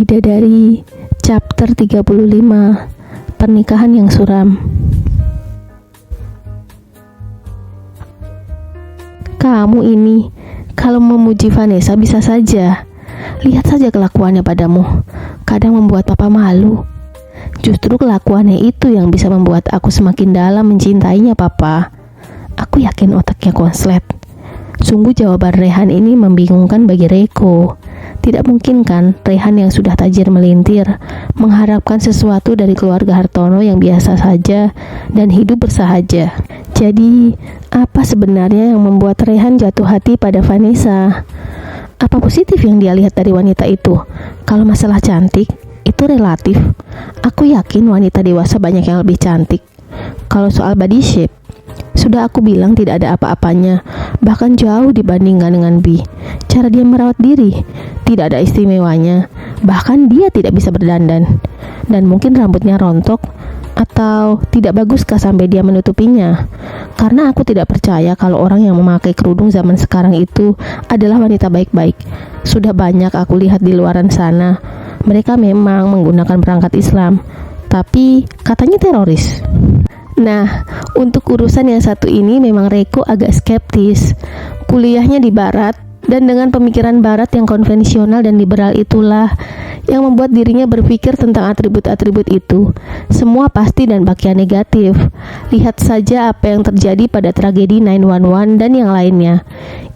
Bidadari, chapter 35, Pernikahan yang Suram. Kamu ini, kalau memuji Vanessa bisa saja. Lihat saja kelakuannya padamu. Kadang membuat papa malu. Justru kelakuannya itu yang bisa membuat aku semakin dalam mencintainya, papa. Aku yakin otaknya konslet. Sungguh jawaban Rehan ini membingungkan bagi Reiko. Tidak mungkin kan Rehan yang sudah tajir melintir mengharapkan sesuatu dari keluarga Hartono yang biasa saja dan hidup bersahaja. Jadi, apa sebenarnya yang membuat Rehan jatuh hati pada Vanessa? Apa positif yang dia lihat dari wanita itu? Kalau masalah cantik, itu relatif. Aku yakin wanita dewasa banyak yang lebih cantik. Kalau soal body shape, sudah aku bilang tidak ada apa-apanya, bahkan jauh dibandingkan dengan Bi. Cara dia merawat diri, tidak ada istimewanya, bahkan dia tidak bisa berdandan. Dan mungkin rambutnya rontok, atau tidak baguskah sampai dia menutupinya? Karena aku tidak percaya kalau orang yang memakai kerudung zaman sekarang itu adalah wanita baik-baik. Sudah banyak aku lihat di luaran sana, mereka memang menggunakan perangkat Islam, tapi katanya teroris. Nah, untuk urusan yang satu ini memang Reiko agak skeptis. Kuliahnya di barat, dan dengan pemikiran barat yang konvensional dan liberal itulah yang membuat dirinya berpikir tentang atribut-atribut itu. Semua pasti dan bagian negatif. Lihat saja apa yang terjadi pada tragedi 911 dan yang lainnya.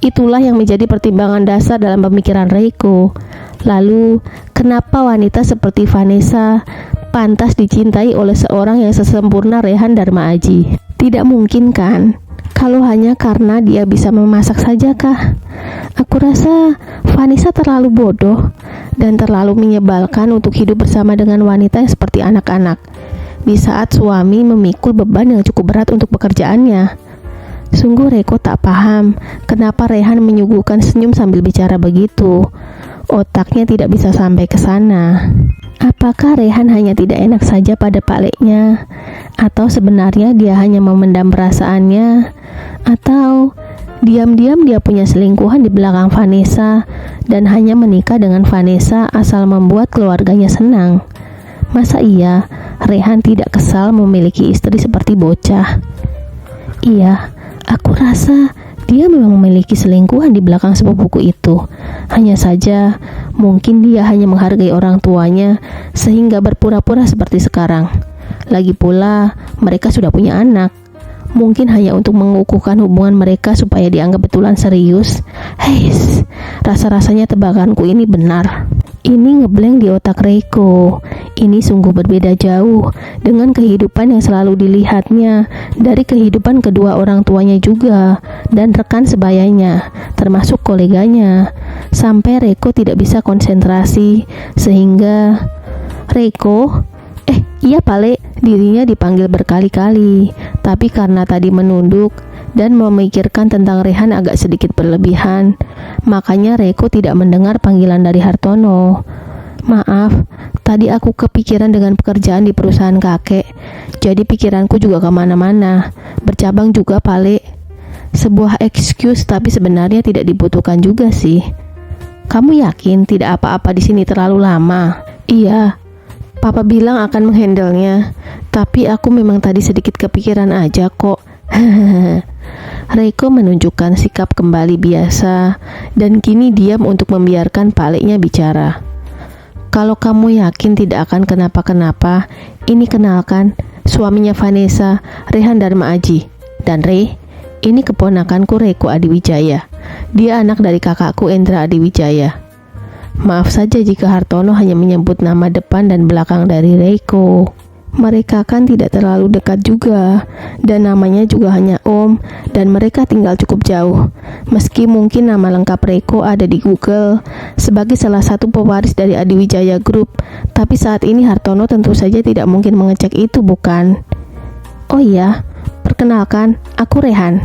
Itulah yang menjadi pertimbangan dasar dalam pemikiran Reiko. Lalu, kenapa wanita seperti Vanessa pantas dicintai oleh seorang yang sesempurna Rehan Dharma Aji? Tidak mungkin kan? Kalau hanya karena dia bisa memasak saja kah? Aku rasa Vanessa terlalu bodoh dan terlalu menyebalkan untuk hidup bersama dengan wanita yang seperti anak-anak di saat suami memikul beban yang cukup berat untuk pekerjaannya. Sungguh Reiko tak paham kenapa Rehan menyuguhkan senyum sambil bicara begitu. Otaknya tidak bisa sampai ke sana. Apakah Rehan hanya tidak enak saja pada Paleknya? Atau sebenarnya dia hanya memendam perasaannya? Atau diam-diam dia punya selingkuhan di belakang Vanessa dan hanya menikah dengan Vanessa asal membuat keluarganya senang? Masa iya Rehan tidak kesal memiliki istri seperti bocah? Iya, aku rasa dia memang memiliki selingkuhan di belakang sepupuku itu. Hanya saja, mungkin dia hanya menghargai orang tuanya sehingga berpura-pura seperti sekarang. Lagi pula, mereka sudah punya anak. Mungkin hanya untuk mengukuhkan hubungan mereka supaya dianggap betulan serius. Heis, rasa-rasanya tebakanku ini benar. Ini ngeblank di otak Reiko. Ini sungguh berbeda jauh dengan kehidupan yang selalu dilihatnya dari kehidupan kedua orang tuanya juga dan rekan sebayanya, termasuk koleganya. Sampai Reiko tidak bisa konsentrasi sehingga Reiko, iya Pale, dirinya dipanggil berkali-kali, tapi karena tadi menunduk dan memikirkan tentang Rehan agak sedikit berlebihan, makanya Reiko tidak mendengar panggilan dari Hartono. Maaf, tadi aku kepikiran dengan pekerjaan di perusahaan kakek, jadi pikiranku juga kemana-mana. Bercabang juga Pale. Sebuah excuse tapi sebenarnya tidak dibutuhkan juga sih. Kamu yakin tidak apa-apa di sini terlalu lama? Iya, Papa bilang akan menghandlenya, tapi aku memang tadi sedikit kepikiran aja kok. Reiko menunjukkan sikap kembali biasa dan kini diam untuk membiarkan Paleknya bicara. Kalau kamu yakin tidak akan kenapa-kenapa, ini kenalkan suaminya Vanessa, Rehan Dharma Aji. Dan ini keponakanku Reiko Adiwijaya. Dia anak dari kakakku Endra Adiwijaya. Maaf saja jika Hartono hanya menyebut nama depan dan belakang dari Reiko. Mereka kan tidak terlalu dekat juga, dan namanya juga hanya Om, dan mereka tinggal cukup jauh. Meski mungkin nama lengkap Reiko ada di Google sebagai salah satu pewaris dari Adiwijaya Group, tapi saat ini Hartono tentu saja tidak mungkin mengecek itu, bukan? Oh iya, perkenalkan, aku Rehan.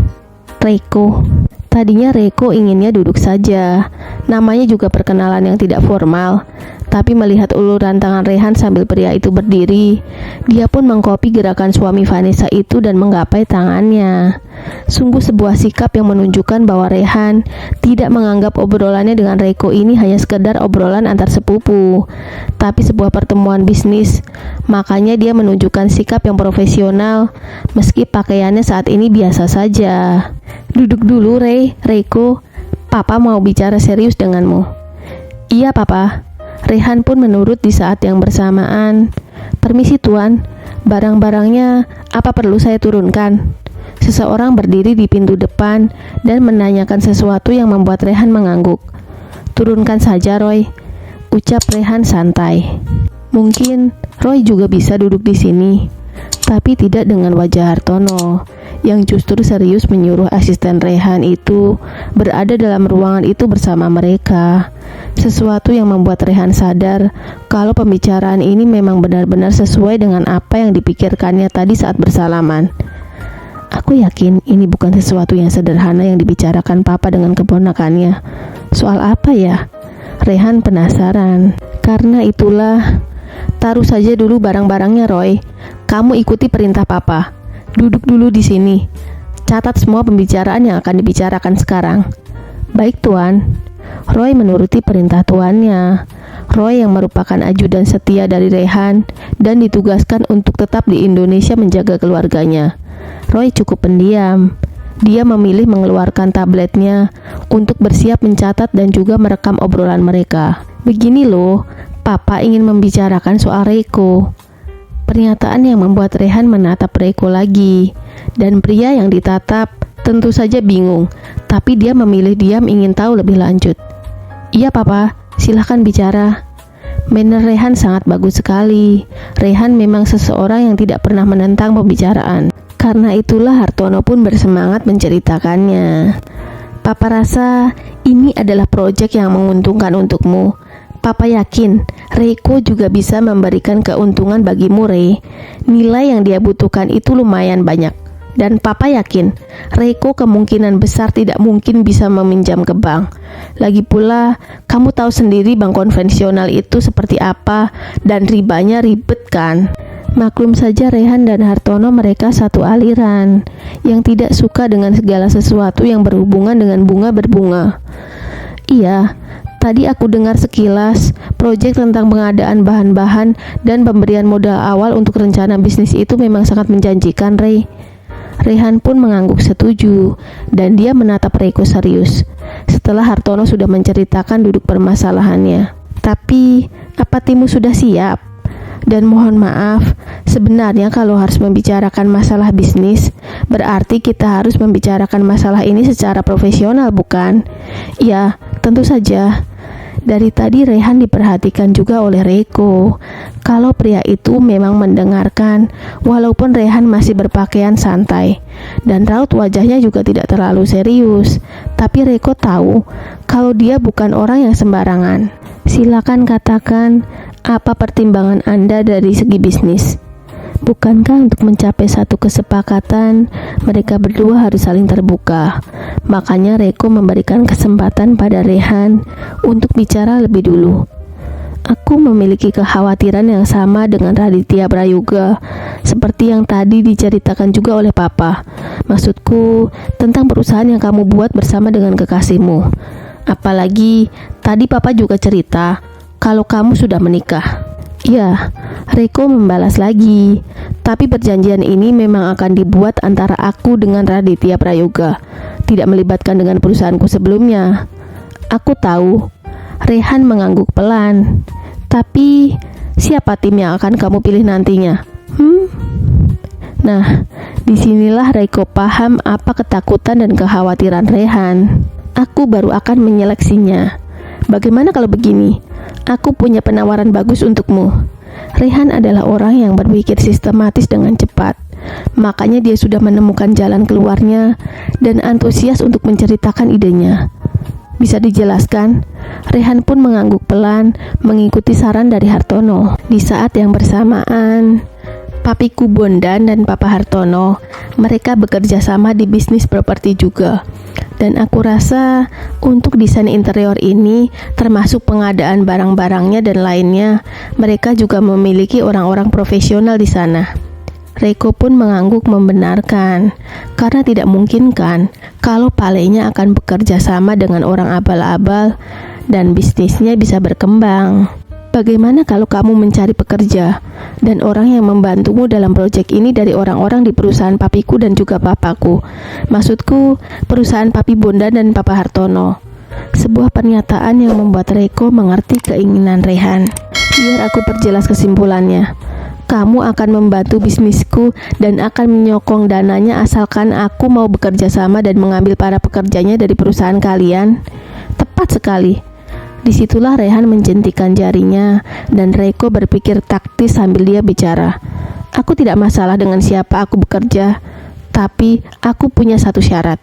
Reiko. Tadinya Reiko inginnya duduk saja. Namanya juga perkenalan yang tidak formal. Tapi melihat uluran tangan Rehan sambil pria itu berdiri, dia pun mengkopi gerakan suami Vanessa itu dan menggapai tangannya. Sungguh sebuah sikap yang menunjukkan bahwa Rehan tidak menganggap obrolannya dengan Reiko ini hanya sekedar obrolan antar sepupu, tapi sebuah pertemuan bisnis. Makanya dia menunjukkan sikap yang profesional meski pakaiannya saat ini biasa saja. "Duduk dulu, Reiko. Papa mau bicara serius denganmu." "Iya, Papa." Rehan pun menurut di saat yang bersamaan. "Permisi tuan, barang-barangnya apa perlu saya turunkan?" Seseorang berdiri di pintu depan dan menanyakan sesuatu yang membuat Rehan mengangguk. "Turunkan saja, Roy," ucap Rehan santai. Mungkin Roy juga bisa duduk di sini, tapi tidak dengan wajah Hartono yang justru serius menyuruh asisten Rehan itu berada dalam ruangan itu bersama mereka. Sesuatu yang membuat Rehan sadar kalau pembicaraan ini memang benar-benar sesuai dengan apa yang dipikirkannya tadi saat bersalaman. "Aku yakin ini bukan sesuatu yang sederhana yang dibicarakan Papa dengan keponakannya. Soal apa ya?" Rehan penasaran. "Karena itulah, taruh saja dulu barang-barangnya, Roy. Kamu ikuti perintah Papa. Duduk dulu di sini. Catat semua pembicaraan yang akan dibicarakan sekarang." "Baik, Tuan." Roy menuruti perintah tuannya. Roy yang merupakan ajudan setia dari Rehan dan ditugaskan untuk tetap di Indonesia menjaga keluarganya. Roy cukup pendiam. Dia memilih mengeluarkan tabletnya untuk bersiap mencatat dan juga merekam obrolan mereka. "Begini loh, Papa ingin membicarakan soal Reiko." Pernyataan yang membuat Rehan menatap Reiko lagi, dan pria yang ditatap tentu saja bingung, tapi dia memilih diam ingin tahu lebih lanjut. "Iya, Papa, silahkan bicara." Manner Rehan sangat bagus sekali. Rehan memang seseorang yang tidak pernah menentang pembicaraan. Karena itulah Hartono pun bersemangat menceritakannya. "Papa rasa ini adalah proyek yang menguntungkan untukmu. Papa yakin Reiko juga bisa memberikan keuntungan bagimu, Rey. Nilai yang dia butuhkan itu lumayan banyak. Dan Papa yakin Reiko kemungkinan besar tidak mungkin bisa meminjam ke bank. Lagi pula, kamu tahu sendiri bank konvensional itu seperti apa dan ribanya ribet kan?" Maklum saja Rehan dan Hartono mereka satu aliran yang tidak suka dengan segala sesuatu yang berhubungan dengan bunga berbunga. "Iya, tadi aku dengar sekilas proyek tentang pengadaan bahan-bahan dan pemberian modal awal untuk rencana bisnis itu memang sangat menjanjikan, Rey." Rehan pun mengangguk setuju dan dia menatap Reiko serius setelah Hartono sudah menceritakan duduk permasalahannya. "Tapi, apa timmu sudah siap? Dan mohon maaf, sebenarnya kalau harus membicarakan masalah bisnis, berarti kita harus membicarakan masalah ini secara profesional, bukan?" "Ya, tentu saja." Dari tadi Rehan diperhatikan juga oleh Reiko. Kalau pria itu memang mendengarkan, walaupun Rehan masih berpakaian santai dan raut wajahnya juga tidak terlalu serius. Tapi Reiko tahu kalau dia bukan orang yang sembarangan. "Silakan katakan, apa pertimbangan Anda dari segi bisnis? Bukankah untuk mencapai satu kesepakatan, mereka berdua harus saling terbuka?" Makanya Reiko memberikan kesempatan pada Rehan untuk bicara lebih dulu. "Aku memiliki kekhawatiran yang sama dengan Raditya Prayoga, seperti yang tadi diceritakan juga oleh Papa. Maksudku, tentang perusahaan yang kamu buat bersama dengan kekasihmu. Apalagi, tadi Papa juga cerita kalau kamu sudah menikah." "Ya," Reiko membalas lagi. "Tapi perjanjian ini memang akan dibuat antara aku dengan Raditya Prayoga, tidak melibatkan dengan perusahaanku sebelumnya." "Aku tahu." Rehan mengangguk pelan. "Tapi, siapa tim yang akan kamu pilih nantinya?" Nah, disinilah Reiko paham apa ketakutan dan kekhawatiran Rehan. "Aku baru akan menyeleksinya. Bagaimana kalau begini? Aku punya penawaran bagus untukmu." Rehan adalah orang yang berpikir sistematis dengan cepat. Makanya dia sudah menemukan jalan keluarnya dan antusias untuk menceritakan idenya. "Bisa dijelaskan?" Rehan pun mengangguk pelan mengikuti saran dari Hartono. Di saat yang bersamaan, Papiku Bondan dan Papa Hartono, mereka bekerja sama di bisnis properti juga. Dan aku rasa untuk desain interior ini, termasuk pengadaan barang-barangnya dan lainnya, mereka juga memiliki orang-orang profesional di sana. Reiko pun mengangguk membenarkan, karena tidak mungkin kan kalau Palenya akan bekerja sama dengan orang abal-abal dan bisnisnya bisa berkembang. Bagaimana kalau kamu mencari pekerja dan orang yang membantumu dalam proyek ini dari orang-orang di perusahaan papiku dan juga papaku? Maksudku, perusahaan Papi Bondan dan Papa Hartono. Sebuah pernyataan yang membuat Reiko mengerti keinginan Rehan. Biar aku perjelas kesimpulannya. Kamu akan membantu bisnisku dan akan menyokong dananya asalkan aku mau bekerja sama dan mengambil para pekerjanya dari perusahaan kalian. Tepat sekali. Disitulah Rehan menjentikan jarinya dan Reiko berpikir taktis sambil dia bicara. Aku tidak masalah dengan siapa aku bekerja, tapi aku punya satu syarat.